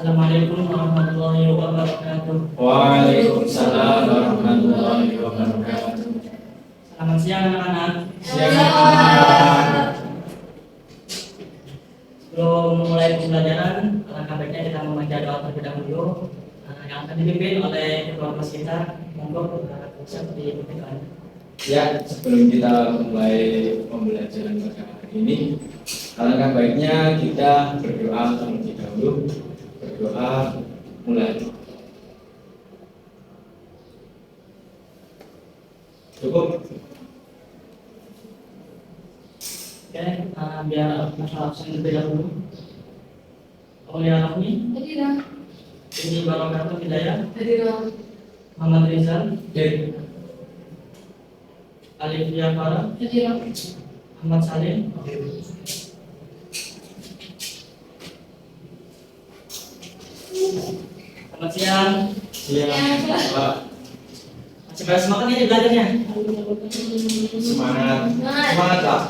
Assalamualaikum warahmatullahi wabarakatuh. Waalaikumsalam warahmatullahi wabarakatuh. Selamat siang anak-anak. Siang. Sebelum memulai pembelajaran, alangkah baiknya kita membaca doa terlebih dahulu yang akan dipimpin oleh ketua kelas kita. Monggo seperti itu. Ya, sebelum kita mulai pembelajaran pada hari ini, alangkah baiknya kita berdoa terlebih dahulu. Berdoa mulai. Cukup? Oke, biar masalah absen terlebih dahulu. Aulia Rahmi, Hadirah. ini Barokatun Hidayah, Hadirah. Muhammad Rizal, Oke. Alif Yafara, Hadirah. Ahmad Salim. Selamat siang. Siang. Pak. Masih pada semangat ini belajarnya? Semangat. Semangat, Pak.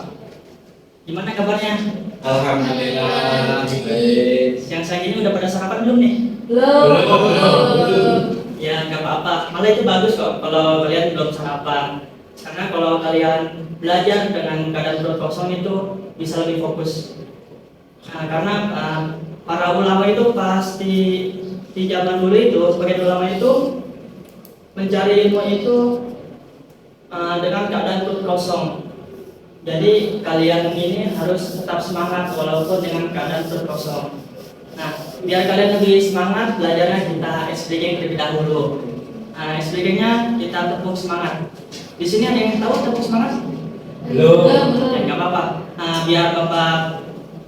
Gimana kabarnya? Alhamdulillah baik. Siang saya ini udah pada sarapan belum nih? Belum. Ya nggak apa-apa. Malah itu bagus kok kalau kalian belum sarapan. Karena kalau kalian belajar dengan keadaan perut kosong itu bisa lebih fokus. Nah, karena para ulama itu pasti di zaman dulu itu sebagai ulama itu mencari ilmu itu dengan keadaan perut kosong. Jadi kalian ini harus tetap semangat walaupun dengan keadaan perut kosong. Nah, biar kalian lebih semangat belajarnya kita explaining terlebih dahulu. Nah, explainingnya kita tepuk semangat. Di sini ada yang tahu tepuk semangat? Belum. Ya nggak apa-apa. Nah, biar bapak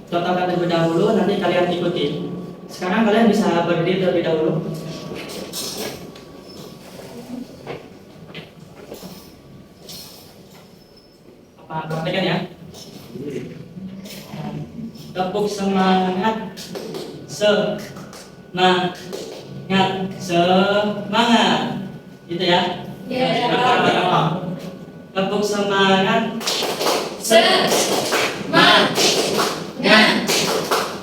contohkan terlebih dahulu, nanti kalian ikuti. Sekarang kalian bisa berdiri terlebih dahulu. Perhatikan ya. Tepuk semangat. Semangat. Semangat. Gitu ya. Tepuk semangat. Semangat.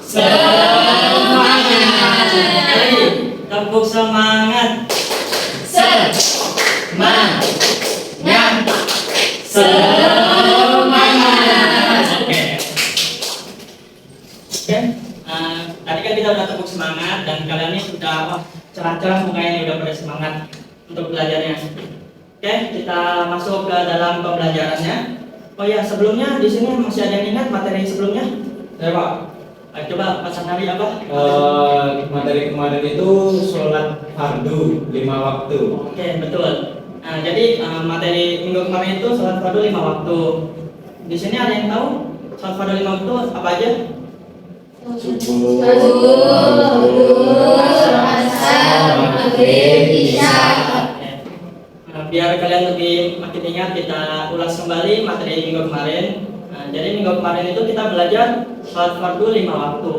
Semangat. Sekali. Tepuk semangat. Semangat. Tadi kan kita udah tepuk semangat dan kalian ini sudah cerah-cerah mukanya udah pada semangat untuk belajarnya. Oke, kita masuk ke dalam pembelajarannya. Oh ya, sebelumnya di sini masih ada yang ingat materi sebelumnya? Ya, Pak. Coba Pak Sanari apa? Materi kemarin itu sholat fardu 5 waktu. Oke, betul. Nah, jadi materi minggu kemarin itu sholat fardu 5 waktu. Di sini ada yang tahu sholat fardu 5 waktu apa aja? Subuh, Asar, maghrib, isya. Biar kalian lebih makin ingat, kita ulas kembali materi minggu kemarin. Nah, jadi minggu kemarin itu kita belajar sholat fardu 5 waktu.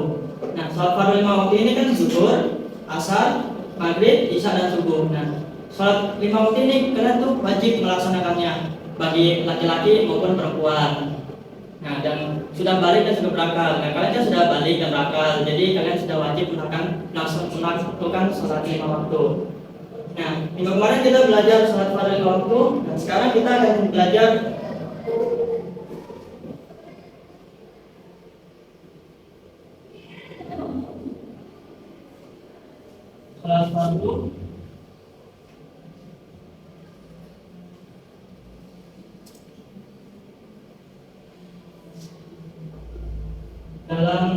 Nah, sholat fardu 5 waktu ini kan zuhur, asar, maghrib, isya dan subuh. Nah, sholat 5 waktu ini kalian tuh wajib melaksanakannya bagi laki-laki maupun perempuan. Nah, dan sudah balik dan sudah berakal. Nah, kalian kan sudah balik dan berakal, jadi kalian sudah wajib melakukan sholat 5 waktu. Nah, minggu kemarin kita belajar sholat fardu 5 waktu. Dan sekarang kita akan belajar sholat fardu dalam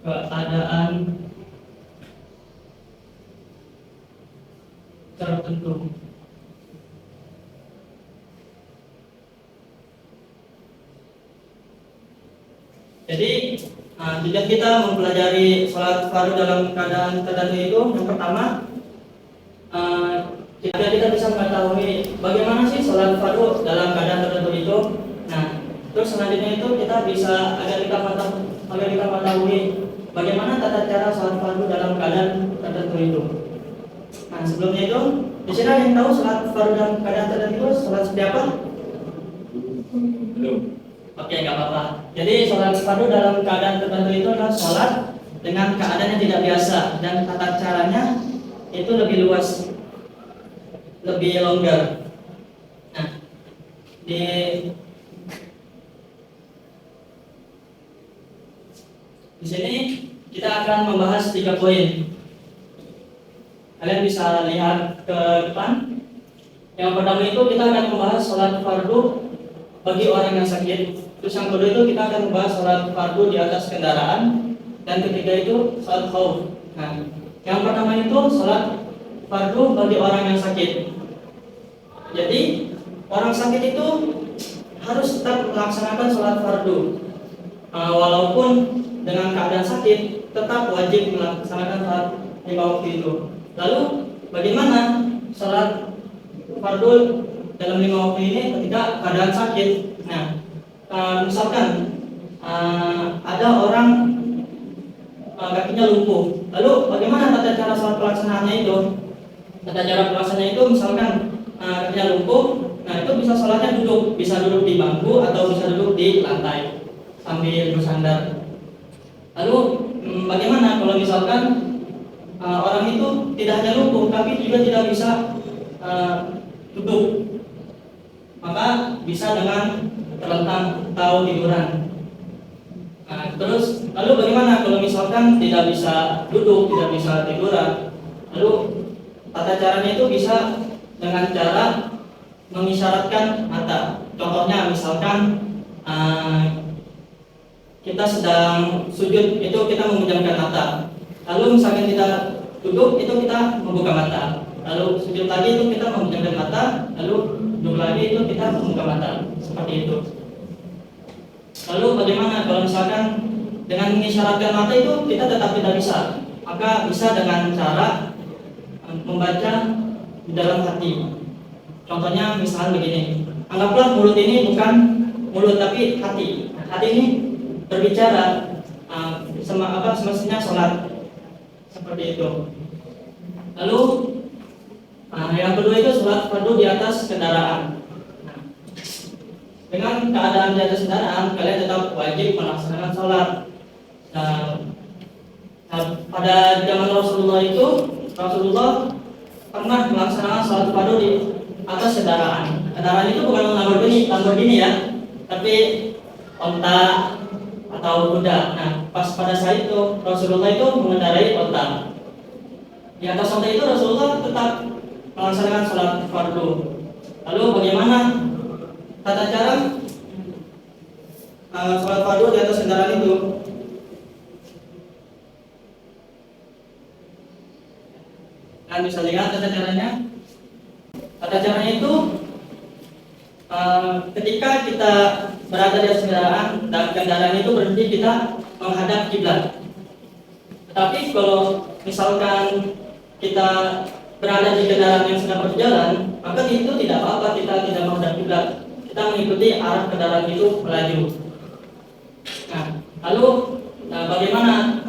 keadaan tertentu. Jadi tujuan kita mempelajari sholat fardu dalam keadaan tertentu itu yang pertama kita bisa mengetahui bagaimana sih sholat fardu dalam keadaan tertentu itu. Nah, terus selanjutnya itu kita bisa agar kita mengetahui bagaimana tata cara sholat fardu dalam keadaan tertentu itu. Nah, sebelumnya itu di sini ada yang tahu sholat fardu dalam keadaan tertentu sholat seperti apa? Belum. Oke, nggak apa-apa. Jadi sholat fardu dalam keadaan tertentu itu adalah sholat dengan keadaan yang tidak biasa dan tata caranya itu lebih luas, lebih longgar. Nah, di sini kita akan membahas 3 poin. Kalian bisa lihat ke depan. Yang pertama itu kita akan membahas sholat fardu bagi orang yang sakit. Terus yang kedua itu kita akan membahas sholat fardu di atas kendaraan. Dan ketiga itu sholat khauf. Nah, yang pertama itu sholat fardu bagi orang yang sakit. Jadi orang sakit itu harus tetap melaksanakan sholat fardu. Walaupun dengan keadaan sakit, tetap wajib melaksanakan sholat 5 waktu itu. Lalu bagaimana sholat fardu dalam 5 waktu ini ketika keadaan sakit? Nah, misalkan ada orang kakinya lumpuh. Lalu bagaimana tata cara sholat pelaksanaannya itu? Tata cara pelaksanaannya itu misalkan kakinya lumpuh, nah itu bisa sholatnya duduk, bisa duduk di bangku atau bisa duduk di lantai sambil bersandar. Lalu bagaimana kalau misalkan orang itu tidak hanya lumpuh tapi juga tidak bisa duduk, maka bisa dengan terlentang atau tiduran. Terus lalu bagaimana kalau misalkan tidak bisa duduk, tidak bisa tiduran? Lalu tata caranya itu bisa dengan cara mengisyaratkan mata. Contohnya misalkan kita sedang sujud, itu kita memejamkan mata. Lalu misalkan kita duduk, itu kita membuka mata. Lalu sujud lagi itu kita memejamkan mata. Lalu duduk lagi itu kita membuka mata. Seperti itu. Lalu bagaimana kalau misalkan dengan mengisyaratkan mata itu kita tetap tidak bisa? Maka bisa dengan cara membaca di dalam hati. Contohnya misalnya begini. Anggaplah mulut ini bukan mulut tapi hati. Hati ini berbicara semestinya sholat. Seperti itu. Lalu yang kedua itu sholat fardu di atas kendaraan. Dengan keadaan di atas kendaraan, kalian tetap wajib melaksanakan sholat. Pada zaman Rasulullah itu, Rasulullah pernah melaksanakan sholat fardu di atas kendaraan. Kendaraan itu bukan Lamborghini ya, tapi onta atau kuda. Nah, pas pada saat itu Rasulullah itu mengendarai onta. Di atas onta itu Rasulullah tetap melaksanakan sholat fardu. Lalu bagaimana tata cara sholat fardu di atas kendaraan itu? Kalian bisa lihat tata caranya. Tata caranya itu ketika kita berada di atas kendaraan dan kendaraan itu berhenti, kita menghadap kiblat. Tetapi kalau misalkan kita berada di kendaraan yang sedang berjalan, maka itu tidak apa-apa, kita tidak menghadap kiblat. Kita mengikuti arah kendaraan itu melaju. Nah, lalu bagaimana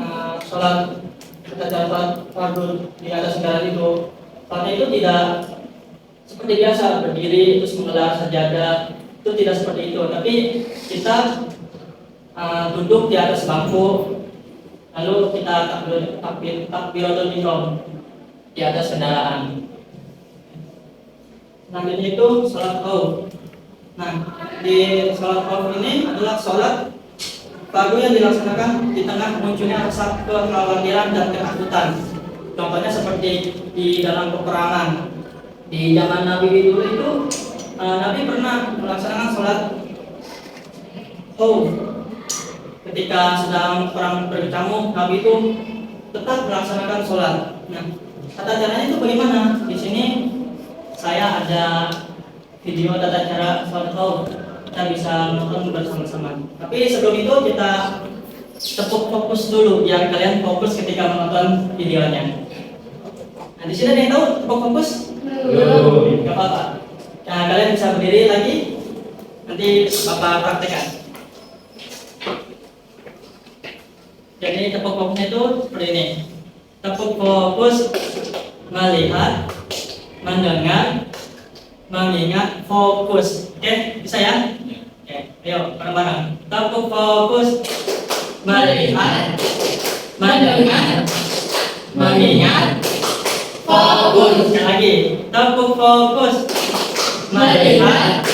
sholat tata cara sholat fardu di atas kendaraan itu? Sholatnya itu tidak seperti biasa berdiri terus mengelar sajadah, itu tidak seperti itu. Tapi kita duduk di atas bangku, lalu kita takbiratul ihram di atas kendaraan. Selanjutnya itu sholat khauf. Nah, di sholat khauf ini adalah sholat fardu yang dilaksanakan di tengah munculnya rasa kekhawatiran dan ketakutan. Contohnya seperti di dalam peperangan. Di zaman Nabi dulu itu, Nabi pernah melaksanakan sholat khauf. Ketika sedang perang berkecamuk, Nabi itu tetap melaksanakan sholat. Nah, tata caranya itu bagaimana? Di sini saya ada video tata cara sholat khauf. Kita bisa menonton bersama-sama. Tapi sebelum itu kita tepuk fokus dulu, biar kalian fokus ketika menonton videonya. Nah, di sini ada yang tahu tepuk fokus? Belum. Gak apa-apa. Nah, kalian bisa berdiri lagi. Nanti Bapak praktekkan. Jadi tepuk fokusnya itu seperti ini. Tepuk fokus melihat, mendengar, mengingat, fokus. Oke, bisa ya? Oke. Ayo, bareng-bareng. Tepuk fokus. Melihat, mendengar, mengingat, fokus. Sekali lagi. Tepuk fokus. Melihat,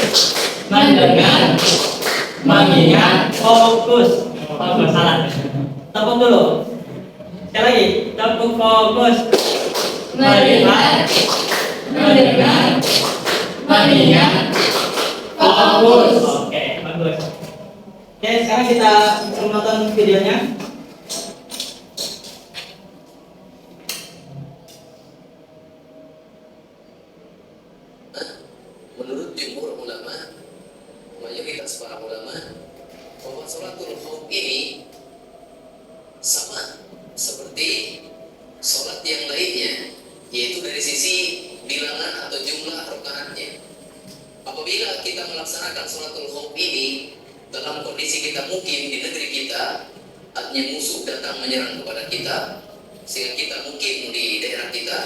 mendengar, mengingat, fokus. Fokus, salah. Tepuk dulu. Sekali lagi. Tepuk fokus. Melihat, mendengar, mengingat, fokus. Oke, bagus. Oke, sekarang kita menonton videonya. Menurut jumhur ulama, mayoritas para ulama, bahwa sholatul khauf ini sama seperti sholat yang lainnya, yaitu dari sisi bilangan atau jumlah rakaatnya. Apabila kita melaksanakan sholatul khauf ini dalam kondisi kita mungkin di negeri kita, artinya musuh datang menyerang kepada kita, sehingga kita mungkin di daerah kita.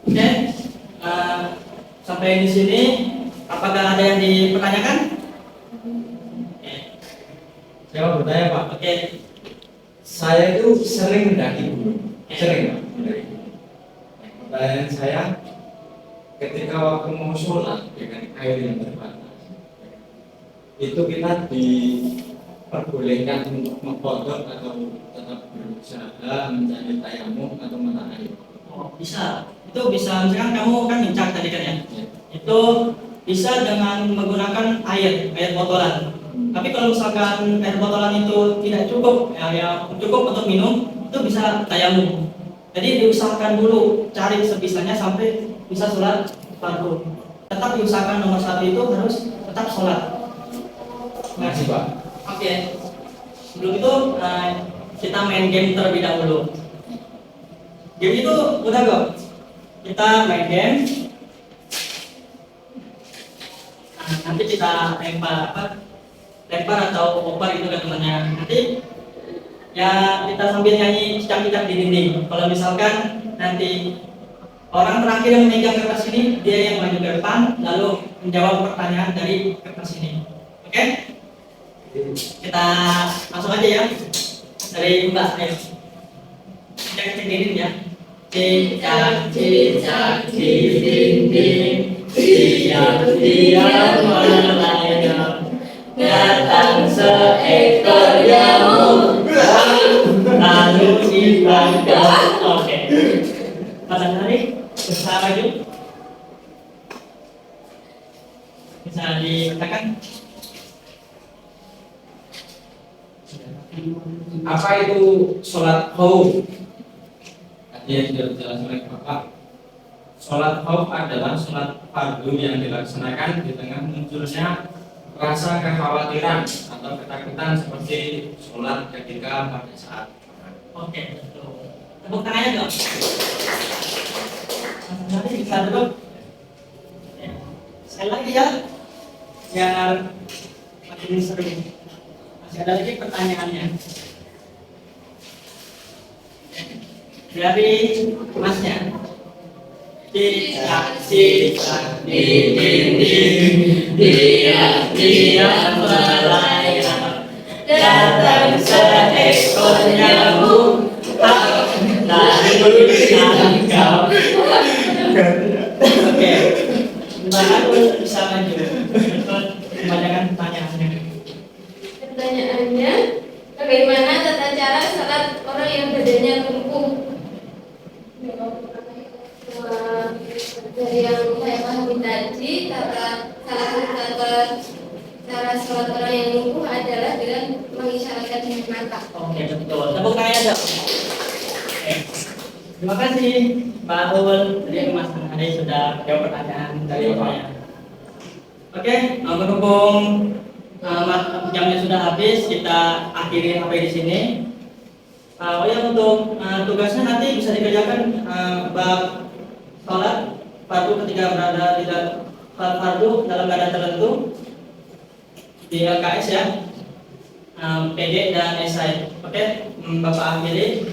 Oke, sampai di sini, apakah ada yang dipertanyakan? Saya mau bertanya Pak. Oke, Saya itu sering mendaki gunung, sering Pak, mendaki gunung. Pertanyaan saya, ketika waktu mau sholat dengan air yang terbatas, itu kita diperbolehkan untuk mengkodok atau tetap berusaha mencari tayamum atau mata air? oh, bisa. Itu bisa, misalkan kamu kan mincak tadi kan ya. Ya. Itu bisa dengan menggunakan air botolan. Tapi kalau misalkan air botolan itu tidak cukup, ya cukup untuk minum, itu bisa tayamum. Jadi diusahakan dulu cari sebisanya sampai bisa sholat fardu. Tetap diusahakan nomor satu itu harus tetap sholat. Makasih Pak. Oke. Sebelum itu kita main game terlebih dahulu. Game itu udah kok. Kita main game. Nanti kita lempar atau oper itu ke temannya. Nanti ya kita sambil nyanyi cicak-cicak di dinding. Kalau misalkan nanti orang terakhir yang memegang kertas ini, dia yang maju ke depan lalu menjawab pertanyaan dari kertas ini. Oke? Kita masuk aja ya. Dari Mbak, ayo. Cicak-cicak di dinding ya. Cicak-cicak di dinding, diam-diam melayang. Datang seekor nyamuk, lalu ditangkap. Oke. Pada hari bisa maju, bisa dikatakan. Apa itu sholat khauf? Artinya sudah dijelaskan oleh Bapak. Sholat khauf adalah sholat fardu yang dilaksanakan di tengah munculnya rasa kekhawatiran atau ketakutan seperti sholat ketika pada saat perang. Oke, betul. Tepuk tangannya dong. Nanti bisa dulu. Sekali lagi ya, biar makin seru. Masih ada lagi pertanyaannya. Dari Masnya. Cicak-cicak di dinding, diam-diam melayang. Datang seekor nyamuk, lalu ditangkap. Oke, Mbak Agus bisa maju untuk membacakan pertanyaannya. Pertanyaannya, bagaimana tata cara salat orang yang badannya lumpuh? Dari yang saya pahami tadi, salah satu cara sholat orang yang lumpuh adalah dengan mengisyaratkan dengan mata. Oke, betul. Tepuk tangannya dong. Oke. Terima kasih Pak Ulul, dari Mas Ade sudah jawab pertanyaan dari saya. Oke, berhubung jamnya sudah habis, kita akhiri sampai di sini. Oh ya, untuk tugasnya nanti bisa dikerjakan bab sholat fardu ketika berada di dalam fardu dalam keadaan tertentu di LKS ya, PD dan esai. Oke, Bapak akhiri.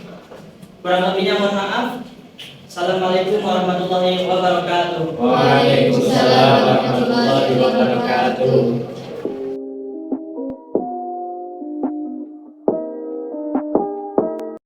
Kurang lebihnya mohon maaf. Assalamualaikum warahmatullahi wabarakatuh. Waalaikumsalam warahmatullahi wabarakatuh.